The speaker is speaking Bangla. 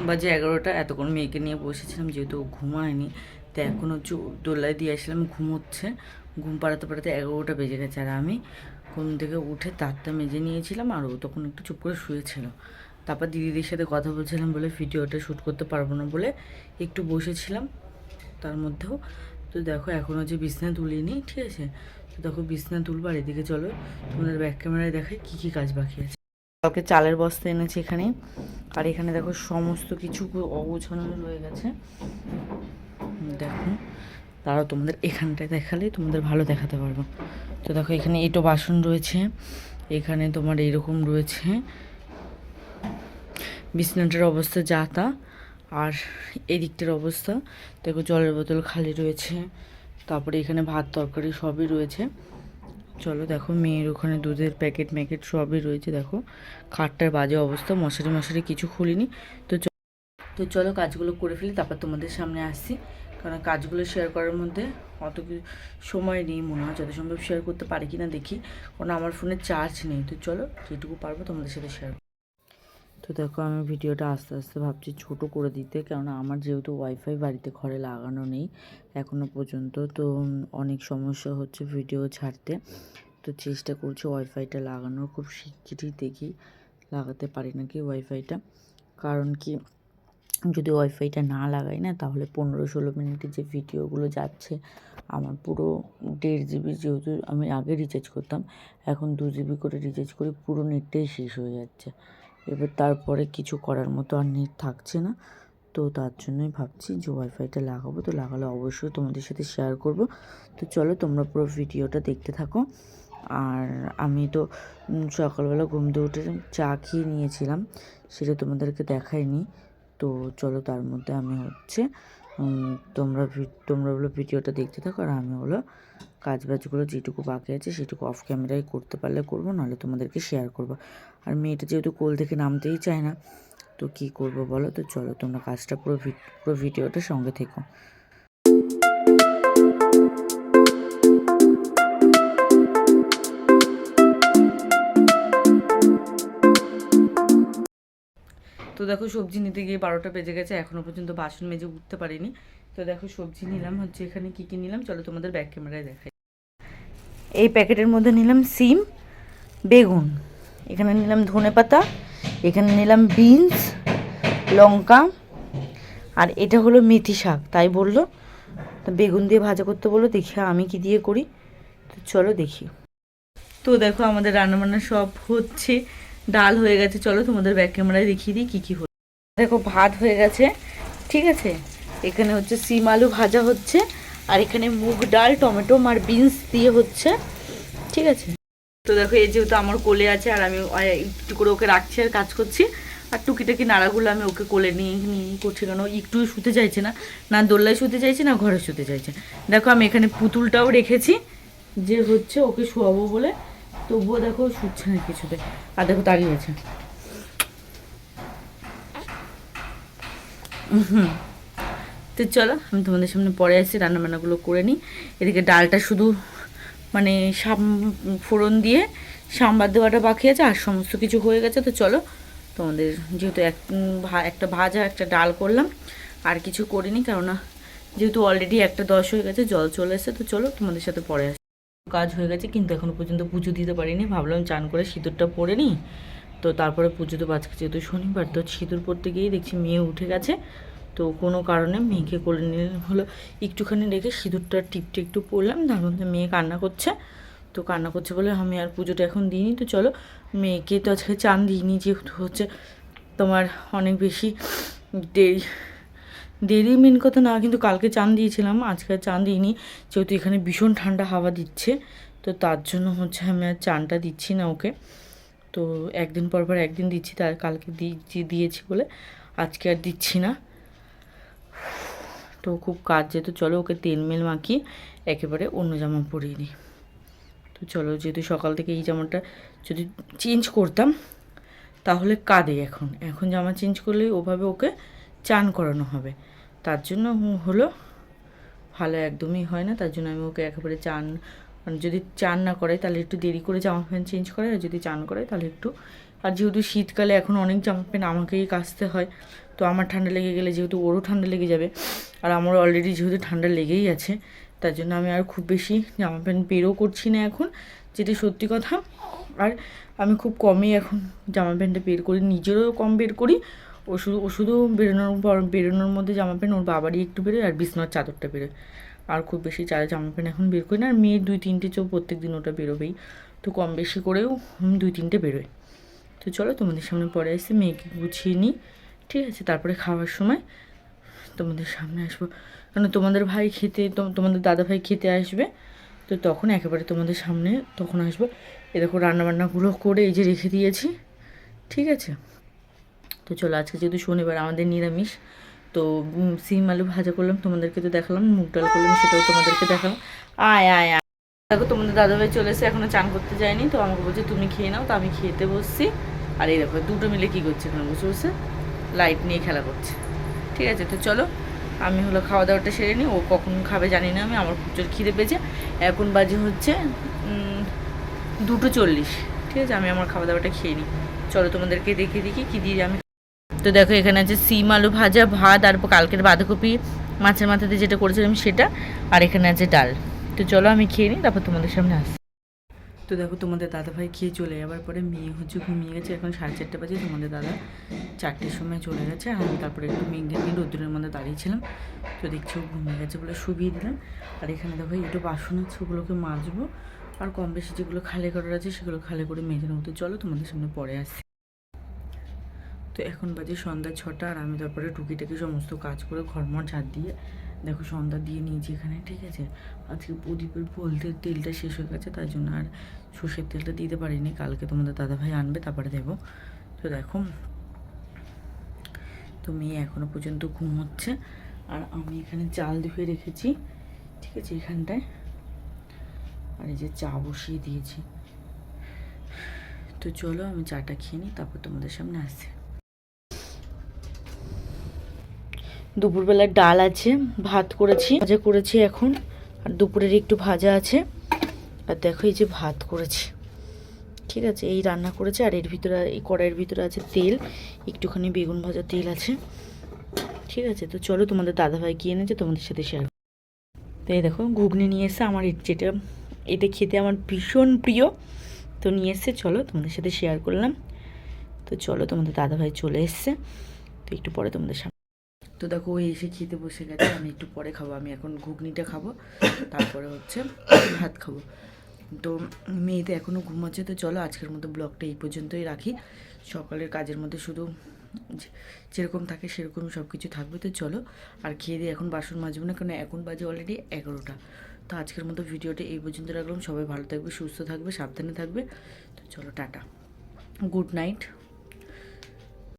বাজে 11টা। এতক্ষণ মেয়েকে নিয়ে বসেছিলাম, যেহেতু ও ঘুমায়নি, তো এখন হচ্ছে দোলায় দিয়ে আসলাম, ঘুমোচ্ছে। ঘুম পাড়াতে পাড়াতে 11টা বেজে গেছে। আর আমি ঘুম থেকে উঠে তারটা মেজে নিয়েছিলাম, আর ও তখন একটু চুপ করে শুয়েছিল। তারপর দিদিদের সাথে কথা বলছিলাম বলে ভিডিওটা শ্যুট করতে পারবো না বলে একটু বসেছিলাম তার মধ্যেও। তো দেখো এখনও যে বিছনা তুলিনি, ঠিক আছে? তো দেখো বিছনা তুলবো। আর এদিকে চলো তোমাদের ব্যাক ক্যামেরায় দেখাই কী কী কাজ বাকি আছে। কালকে চালের বস্তা এনেছে এখানে, আর এখানে দেখো সমস্ত কিছু অগোছানো রয়ে গেছে। দেখো তারাও তোমাদের এখানটায় দেখালেই তোমাদের ভালো দেখাতে পারবো। তো দেখো এখানে এটো বাসন রয়েছে, এখানে তোমার এইরকম রয়েছে, বিছনাটার অবস্থা যা তা। আর এদিকটার অবস্থা দেখো, জলের বোতল খালি রয়েছে, তারপরে এখানে ভাত তরকারি সবই রয়েছে। চলো দেখো মেয়ের ওখানে দুধের প্যাকেট ম্যাকেট সবই রয়েছে। দেখো খাটটার বাজে অবস্থা, মশারি কিছু খুলিনি। তো চলো কাজগুলো করে ফেলি, তারপর তোমাদের সামনে আসছি। কারণ কাজগুলো শেয়ার করার মধ্যে অত সময় নেই মনে হয়, যত সম্ভব শেয়ার করতে পারি কি না দেখি, কারণ আমার ফোনে চার্জ নেই। তো চলো যেটুকু পারবো তোমাদের সাথে শেয়ার। তো দেখো আমি ভিডিওটা আস্তে আস্তে ভাবছি ছোট করে দিতে, কেননা আমার যেহেতু ওয়াইফাই বাড়িতে ঘরে লাগানো নেই এখনও পর্যন্ত, তো অনেক সমস্যা হচ্ছে ভিডিও ছাড়তে। তো চেষ্টা করছি ওয়াইফাইটা লাগানোর, খুব শিগগিরই দেখি লাগাতে পারি নাকি ওয়াইফাইটা। কারণ কি, যদি ওয়াইফাইটা না লাগাই না, তাহলে 15-16 মিনিটের যে ভিডিওগুলো যাচ্ছে আমার পুরো 1.5 জিবি, যেহেতু আমি আগে রিচার্জ করতাম, এখন 2 জিবি করে রিচার্জ করে পুরো নেটটাই শেষ হয়ে যাচ্ছে। এবার তারপরে কিছু করার মতো আর নেট থাকছে না। তো তার জন্যই ভাবছি যে ওয়াইফাইটা লাগাবো। তো লাগালে অবশ্যই তোমাদের সাথে শেয়ার করব। তো চলো তোমরা পুরো ভিডিওটা দেখতে থাকো। আর আমি তো সকালবেলা ঘুম থেকে উঠে চা খেয়ে নিয়েছিলাম, সেটা তোমাদেরকে দেখাইনি। তো চলো তার মধ্যে আমি হচ্ছে তোমরা হলো ভিডিওটা দেখতে থাকো, আর আমি হলো কাজবাজগুলো যেটুকু বাকি আছে সেটুকু অফ ক্যামেরায় করতে পারলে করবো, নাহলে তোমাদেরকে শেয়ার করবো। আর মেয়েটা যেহেতু কোল থেকে নামতেই চায় না, তো কী করবো বলো? তো চলো তোমরা কাজটা পুরো ভিডিওটা সঙ্গে থেকো। তো দেখো সবজি নিতে গিয়ে 12টা বেজে গেছে, এখনও পর্যন্ত বাসন মেজে উঠতে পারিনি। তো দেখো সবজি নিলাম হচ্ছে, এখানে কী কী নিলাম চলো তোমাদের ব্যাক ক্যামেরায় দেখাই। এই প্যাকেটের মধ্যে নিলাম সিম, বেগুন, এখানে নিলাম ধনেপাতা, এখানে নিলাম বিনস, লঙ্কা, আর এটা হলো মেথি শাক। তাই বললো তো বেগুন দিয়ে ভাজা করতে বললো, দেখি আমি কি দিয়ে করি। তো চলো দেখি। তো দেখো আমাদের রান্নাবান্না সব হচ্ছে, ডাল হয়ে গেছে, চলো তোমাদের ব্যাক ক্যামেরায় দেখিয়ে দিই কী কী হচ্ছে। দেখো ভাত হয়ে গেছে, ঠিক আছে? এখানে হচ্ছে সিম আলু ভাজা হচ্ছে, আর এখানে মুগ ডাল টমেটো আর বিনস দিয়ে হচ্ছে, ঠিক আছে? তো দেখো এই যেহেতু আমার কোলে আছে, আর আমি একটু করে ওকে রাখছি আর কাজ করছি, আর টুকিটাকি নাড়াগুলো আমি ওকে কোলে নিয়ে করছি, কেন একটু শুতে চাইছে না, না দোল্লায় শুতে চাইছে না ঘরে শুতে চাইছে। দেখো আমি এখানে পুতুলটাও রেখেছি যে হচ্ছে ওকে শোয়াবো বলে, তবুও দেখো শুচ্ছে না কিছুতে। আর দেখো দাঁড়িয়ে আছে। তো চলো আমি তোমাদের সামনে পরে আসছি, রান্নাবান্নাগুলো করে নিই। এদিকে ডালটা শুধু মানে ফোড়ন দিয়ে সাম্বার দেওয়াটা বাকি আছে, আর সমস্ত কিছু হয়ে গেছে। তো চলো তোমাদের, যেহেতু একটা ভাজা একটা ডাল করলাম, আর কিছু করিনি, কেননা যেহেতু অলরেডি 1:10 হয়ে গেছে, জল চলে এসেছে। তো চলো তোমাদের সাথে পরে আসছি। কাজ হয়ে গেছে, কিন্তু এখনও পর্যন্ত পুজো দিতে পারিনি, ভাবলাম চান করে সিঁদুরটা পরে নিই, তো তারপরে পুজো দেবো। আজকে যেহেতু শনিবার, তো সিঁদুর পরতে গিয়েই দেখছি মেয়ে উঠে গেছে। তো কোনো কারণে মেয়েকে কোলে নিয়ে হলো একটুখানি রেখে সিঁদুরটা টিপটে একটু পরলাম, তার মধ্যে মেয়ে কান্না করছে। তো কান্না করছে বলে আমি আর পুজোটা এখন দিইনি। তো চলো মেয়েকে তো আজকে চান দিইনি, যেহেতু হচ্ছে তোমার অনেক বেশি দেরি মেন কথা না, কিন্তু কালকে চান দিয়েছিলাম, আজকে চান দিইনি, যেহেতু এখানে ভীষণ ঠান্ডা হাওয়া দিচ্ছে। তো তার জন্য হচ্ছে আমি আর চানটা দিচ্ছি না ওকে। তো একদিন পর একদিন দিচ্ছি, তার কালকে দিয়েছি বলে আজকে আর দিচ্ছি না। তো খুব কাজ, যেহেতু চলো ওকে তেল মেল মাখিয়ে একেবারে অন্য জামা পরিয়ে দিই। তো চলো, যেহেতু সকাল থেকে এই জামাটা যদি চেঞ্জ করতাম তাহলে কাঁদে, এখন জামা চেঞ্জ করলেই ওভাবে ওকে চান করানো হবে, তার জন্য হলো ভালো একদমই হয় না। তার জন্য আমি ওকে একেবারে চান, মানে যদি চান না করে তাহলে একটু দেরি করে জামা প্যান্ট চেঞ্জ করে, আর যদি চান করে তাহলে একটু। আর যেহেতু শীতকালে এখন অনেক জামা প্যান্ট আমাকেই কাচতে হয়, তো আমার ঠান্ডা লেগে গেলে যেহেতু ওরও ঠান্ডা লেগে যাবে, আর আমারও অলরেডি যেহেতু ঠান্ডা লেগেই আছে, তার জন্য আমি আর খুব বেশি জামা প্যান্ট বেরও করছি না এখন, যেটা সত্যি কথা। আর আমি খুব কমই এখন জামা প্যান্টটা বের করি, নিজেরও কম বের করি। ও শুধু বেরোনোর মধ্যে জামা প্যান্ট ওর বাবারই একটু বেরোয়, আর বিছনার চাদরটা বেরোয়। আর খুব বেশি জামা প্যান্ট এখন বের করি না। আর মেয়ের 2-3টে প্রত্যেক দিন ওটা বেরোবেই, তো কম বেশি করেও আমি 2-3টে বেরোই। তো চলো তোমাদের সামনে পরে আসছি, মেয়েকে গুছিয়ে নিই, ঠিক আছে? তারপরে খাওয়ার সময় তোমাদের সামনে আসবো, কারণ তোমাদের ভাই খেতে, তোমাদের দাদা ভাই খেতে আসবে, তো তখন একেবারে তোমাদের সামনে তখন আসবো। এ দেখো রান্নাবান্নাগুলো করে এই যে রেখে দিয়েছি, ঠিক আছে? তো চলো, আজকে যেহেতু শনিবার আমাদের নিরামিষ, তো সিম আলু ভাজা করলাম, তোমাদেরকে তো দেখালাম, মুগ ডাল করলাম সেটাও তোমাদেরকে দেখালাম। আয় আয় আয়, দেখো তোমাদের দাদাভাই চলে এসে, এখনও চান করতে যায়নি, তো আমাকে বলছে তুমি খেয়ে নাও, তো আমি খেতে বসছি। আর এই দেখো দুটো মিলে কী করছে এখানে বসে বসে, লাইট নিয়ে খেলা করছে, ঠিক আছে? তো চলো আমি হলো খাওয়া দাওয়াটা সেরে নিই, ও কখন খাবে জানি না আমি, আমার খুব জোর খিদে পেয়েছে। এখন বাজে হচ্ছে 2:40, ঠিক আছে? আমি আমার খাওয়া দাওয়াটা খেয়ে নিই। চলো তোমাদেরকে দেখিয়ে দেখি কী দিয়ে আমি। তো দেখো এখানে আছে সিম আলু ভাজা, ভাত, আর কালকের বাঁধাকপি মাছের মাথাতে যেটা করেছিলাম সেটা, আর এখানে আছে ডাল। তো চলো আমি খেয়ে নিই, তারপর তোমাদের সামনে আসি। তো দেখো তোমাদের দাদাভাই খেয়ে চলে যাবার পরে মেয়ে হচ্ছে ঘুমিয়ে গেছে, এখন 4:30 বাজে, তোমাদের দাদা 4টের সময় চলে গেছে। আর আমি তারপরে একটু মেঘে নিয়ে রোদ্দুরের মধ্যে দাঁড়িয়েছিলাম, তো দেখছি ও ঘুমিয়ে গেছে বলে শুবিয়ে দিলাম। আর এখানে দেখো একটু বাসন আছে, ওগুলোকে মাজবো, আর কম বেশি যেগুলো খালি করার আছে সেগুলো খালি করে মেজে নেবো। তো চলো তোমাদের সামনে পরে আসি। তো এখন বাজে সন্ধ্যা 6টা, আর আমি তারপরে টুকিটাকি সমস্ত কাজ করে ঘরমর ঝাড় দিয়ে দেখো সন্ধ্যা দিয়ে নিয়েছি এখানে, ঠিক আছে? আজকে প্রদীপের বলতে তেলটা শেষ হয়ে গেছে, তার জন্য আর সর্ষের তেলটা দিতে পারিনি, কালকে তোমাদের দাদাভাই আনবে তারপরে দেবো। তো দেখো, তো মেয়ে এখনও পর্যন্ত ঘুমোচ্ছে, আর আমি এখানে চাল ধুয়ে রেখেছি, ঠিক আছে, এখানটায়। আর এই যে চা বসিয়ে দিয়েছি। তো চলো আমি চাটা খেয়ে নিই, তারপর তোমাদের সামনে আসছি। দুপুরবেলার ডাল আছে, ভাত করেছি, ভাজা করেছি এখন, আর দুপুরের একটু ভাজা আছে। আর দেখো এই যে ভাত করেছি, ঠিক আছে? এই রান্না করেছে, আর এর ভিতরে, এই কড়াইয়ের ভিতরে আছে তেল, একটুখানি বেগুন ভাজা তেল আছে, ঠিক আছে? তো চলো তোমাদের দাদাভাই গিয়ে এনেছে, তোমাদের সাথে শেয়ার। তো এই দেখো ঘুগনি নিয়ে এসে, আমার যেটা এটা খেতে আমার ভীষণ প্রিয়, তো নিয়ে এসছে, চলো তোমাদের সাথে শেয়ার করলাম। তো চলো তোমাদের দাদাভাই চলে এসছে, তো একটু পরে তোমাদের সামনে। তো দেখো ও এসে খেতে বসে গেছে, আমি একটু পরে খাবো, আমি এখন ঘুগনিটা খাবো, তারপরে হচ্ছে ভাত খাবো। তো মেয়ে তো এখনও ঘুমাচ্ছে। তো চলো আজকের মতো ব্লগটা এই পর্যন্তই রাখি। সকালের কাজের মধ্যে শুধু যেরকম থাকে সেরকমই সব কিছু থাকবে। তো চলো, আর খেয়ে দিয়ে এখন বাসন মাজবো না, কারণ এখন বাজে অলরেডি 11টা। তো আজকের মতো ভিডিওটা এই পর্যন্ত রাখলাম। সবাই ভালো থাকবে, সুস্থ থাকবে, সাবধানে থাকবে। তো চলো টাটা, গুড নাইট।